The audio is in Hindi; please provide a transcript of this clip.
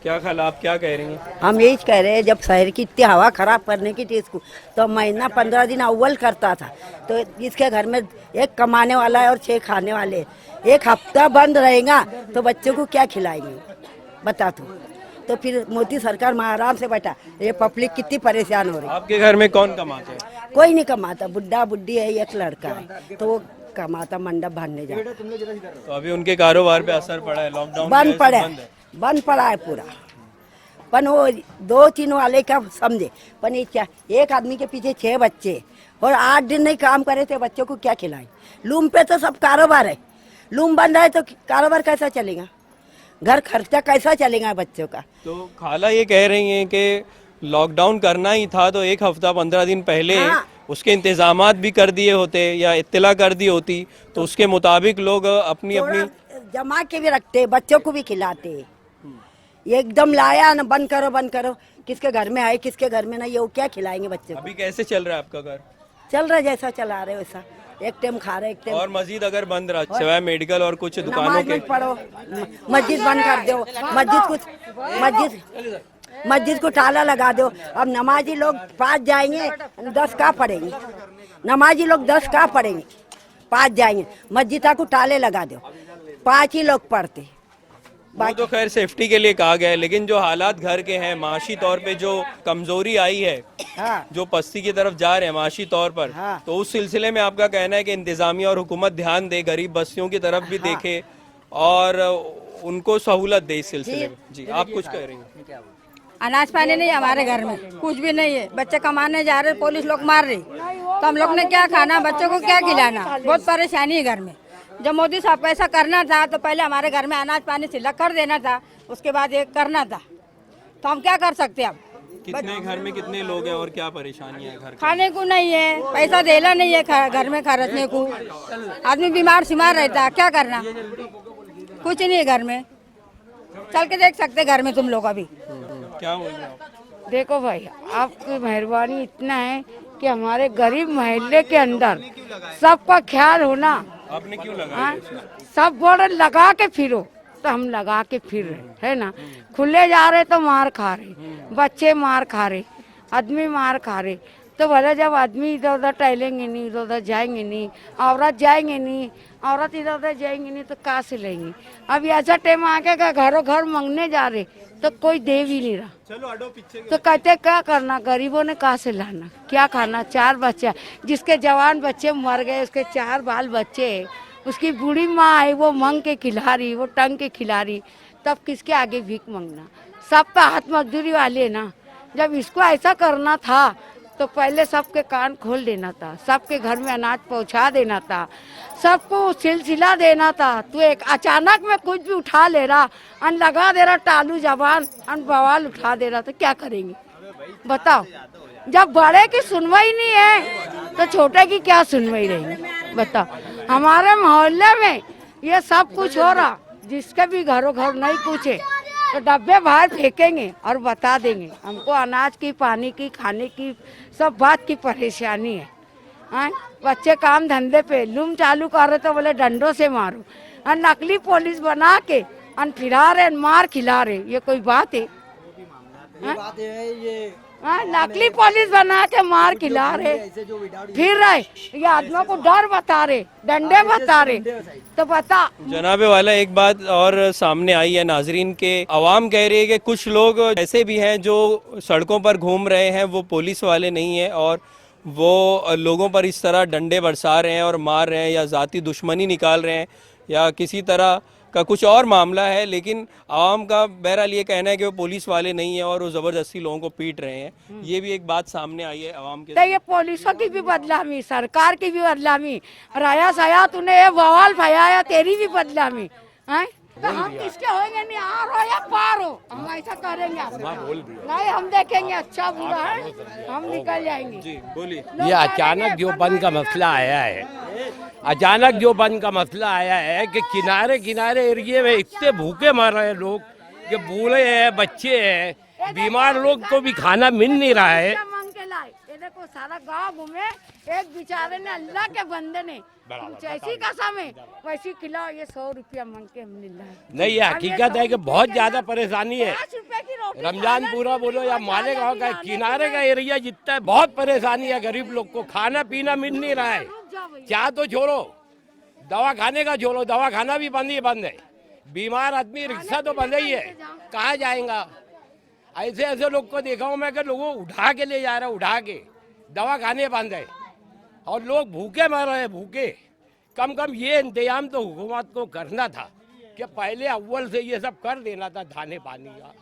क्या खाला, आप क्या कह रही हैं? हम यही कह रहे हैं, जब शहर की इतनी हवा खराब करने की थी इसको, तो महीना 15 दिन अव्वल करता था। तो इसके घर में एक कमाने वाला है और 6 खाने वाले हैं। एक हफ्ता बंद रहेगा तो बच्चों को क्या खिलाएंगे, बता तो फिर मोदी सरकार में आराम से बैठा, ये पब्लिक कितनी परेशान हो रही है। आपके घर में कौन कमाता है? कोई नहीं कमाता, बुढ़ा बुढ़ी है, एक लड़का है तो वो कमाता, मंडप भरने जा। तो अभी उनके कारोबार पे असर पड़ा है, लॉकडाउन की बंद वजह से पड़ा बंद है, है। बंद पड़ा है पूरा। पन वो 2-3 वाले का समझे, पन ये क्या, एक आदमी के पीछे 6 बच्चे और 8 दिन नहीं काम करे थे, बच्चों को क्या खिलाएं। लूम पे तो सब कारोबार है, लूम बंद है तो कारोबार कैसा चलेगा, घर खर्चा कैसा चलेगा बच्चों का। तो खाला ये कह रही हैं कि लॉकडाउन करना ही था तो एक हफ्ता 15 दिन पहले हाँ। उसके इंतजामात भी कर दिए होते या इत्तला कर दी होती तो उसके मुताबिक लोग अपनी अपनी थोड़ा जमा के भी रखते, बच्चों को भी खिलाते। एकदम लाया ना, बंद करो, किसके घर में है किसके घर में नहीं है, वो क्या खिलाएंगे बच्चे को। अभी कैसे चल रहा है आपका घर? चल रहा है जैसा चला रहे वैसा, एक टाइम खा रहे, एक टाइम और मस्जिद अगर बंद रहा सिवाय मेडिकल और कुछ दुकानों नमाज के? मत पढ़ो, मस्जिद बंद कर दो, मस्जिद को ताला लगा दो। अब नमाजी लोग 5 जाएंगे, 10 का पढ़ेंगे, नमाजी लोग 10 का पढ़ेंगे, 5 जाएंगे, मस्जिद को ताले लगा दो, 5 ही लोग पढ़ते। वो तो खैर सेफ्टी के लिए कहा गया है, लेकिन जो हालात घर के हैं, माशी तौर पे जो कमजोरी आई है, हाँ, जो पस्ती की तरफ जा रहे हैं माशी तौर पर, हाँ। तो उस सिलसिले में आपका कहना है कि इंतजामिया और हुकूमत ध्यान दे, गरीब बस्तियों की तरफ भी देखे और उनको सहूलत दे इस सिलसिले में। जी, आप कुछ कह रही हैं? अनाज पानी नहीं है हमारे घर में, कुछ भी नहीं है। बच्चे कमाने जा रहे, पुलिस लोग मार रही, तो हम लोग ने क्या खाना, बच्चों को क्या खिलाना, बहुत परेशानी है घर में। जब मोदी साहब को ऐसा करना था तो पहले हमारे घर में अनाज पानी सिलक कर देना था, उसके बाद ये करना था, तो हम क्या कर सकते हैं अब। कितने घर में कितने लोग हैं और क्या परेशानी है घर की? खाने को नहीं है, पैसा देना नहीं है घर में खर्चने को, आदमी बीमार शिमार रहता है, क्या करना, कुछ नहीं है घर में। चल के देख सकते घर में तुम लोग अभी। क्या बोल रहे हो आप? देखो भाई, आपकी मेहरबानी इतना है कि हमारे गरीब मोहल्ले के अंदर सबका ख्याल होना। आपने क्यों लगा? हाँ? सब बोल रहे लगा के फिरो, तो हम लगा के फिर रहे है ना। खुले जा रहे तो मार खा रहे, बच्चे मार खा रहे, आदमी मार खा रहे। तो भले जब आदमी इधर उधर टहलेंगे नहीं, इधर उधर जाएंगे नहीं, औरत जाएंगे नहीं, औरत इधर उधर जाएंगे नहीं तो कहाँ से लेंगे। अब ऐसा टाइम आ गया घरों घर मांगने जा रहे तो कोई दे भी नहीं रहा। चलो अडो पीछे। तो कहते क्या करना, गरीबों ने कहाँ से लाना, क्या खाना। 4 बच्चे, जिसके जवान बच्चे मर गए, उसके 4 बाल बच्चे, उसकी बूढ़ी माँ है, वो मांग के खिला रही, वो टंग के खिला रही, तब किसके आगे भीख मांगना। सब तो हाथ मजदूरी वाले ना। जब इसको ऐसा करना था तो पहले सबके कान खोल देना था, सबके घर में अनाज पहुंचा देना था, सबको सिलसिला देना था। तू एक अचानक में कुछ भी उठा ले रहा, अन लगा दे रहा टालू जबान, अन बवाल उठा दे रहा, तो क्या करेंगे बताओ। जब बड़े की सुनवाई नहीं है तो छोटे की क्या सुनवाई रहेगी बताओ। हमारे मोहल्ले में ये सब कुछ हो रहा, जिसके भी घरों घर नहीं कुछ है तो डब्बे बाहर फेंकेंगे और बता देंगे हमको अनाज की, पानी की, खाने की सब बात की परेशानी है। हाँ? बच्चे काम धंधे पे लूम चालू कर रहे तो बोले डंडों से मारो, और नकली पुलिस बना के फिरा रहे, मार खिला रहे, ये कोई बात है? हाँ, नकली पुलिस बना के मार खिला रहे, फिर रहे, ये आदमियों को डर बता रहे, डंडे बता रहे, तो बता। जनाबे वाला एक बात और सामने आई है नाजरीन के, अवाम कह रही है कि कुछ लोग ऐसे भी हैं जो सड़कों पर घूम रहे हैं, वो पुलिस वाले नहीं है और वो लोगों पर इस तरह डंडे बरसा रहे हैं और मार रहे हैं या ज़ाती दुश्मनी निकाल रहे हैं या किसी तरह का कुछ और मामला है। लेकिन आवाम का बहरहाल ये कहना है कि वो पुलिस वाले नहीं है और वो ज़बरदस्ती लोगों को पीट रहे हैं। ये भी एक बात सामने आई है आवाम के। तो ये पुलिसों की भी बदनामी, सरकार की भी बदनामी, राया साया तूने ये बवाल फैलाया, तेरी भी बदनामी है। तो हम किसके होंगे, नहीं आर हो या पार हो, हम ऐसा करेंगे नहीं, हम देखेंगे अच्छा बुरा है, हम निकल जाएंगे। जी बोलिए। ये अचानक जो बंद का मसला आया है, अचानक जो बंद का मसला आया है कि किनारे किनारे एरिए में इतने भूखे मर रहे हैं लोग कि बूढ़े हैं, बच्चे हैं, बीमार लोग को भी खाना मिल नहीं रहा है। को सारा गांव घूमे, एक बेचारे ने अल्लाह के बंदे ने जैसी कसम है वैसी खिलाओ, ये 100 रुपया मांग के हम ला नहीं, ये हकीकत है कि बहुत ज्यादा परेशानी है। 5 रुपए की रोटी रमजान पूरा बोलो या मालेगांव का किनारे का एरिया जितना है, बहुत परेशानी है गरीब लोग को, खाना पीना मिल नहीं रहा है। क्या तो छोड़ो, दवा खाने का छोड़ो, दवा खाना भी बंद है। बीमार आदमी रिक्शा तो बंद ही है, कहाँ जाएगा। ऐसे ऐसे लोग को देखा हूँ मैं कि लोगों उठा के ले जा रहे, उठा के दवा खाने बंद है और लोग भूखे मर रहे हैं, भूखे। कम ये इंतजाम तो हुकूमत को करना था कि पहले अव्वल से ये सब कर देना था, खाने पानी का।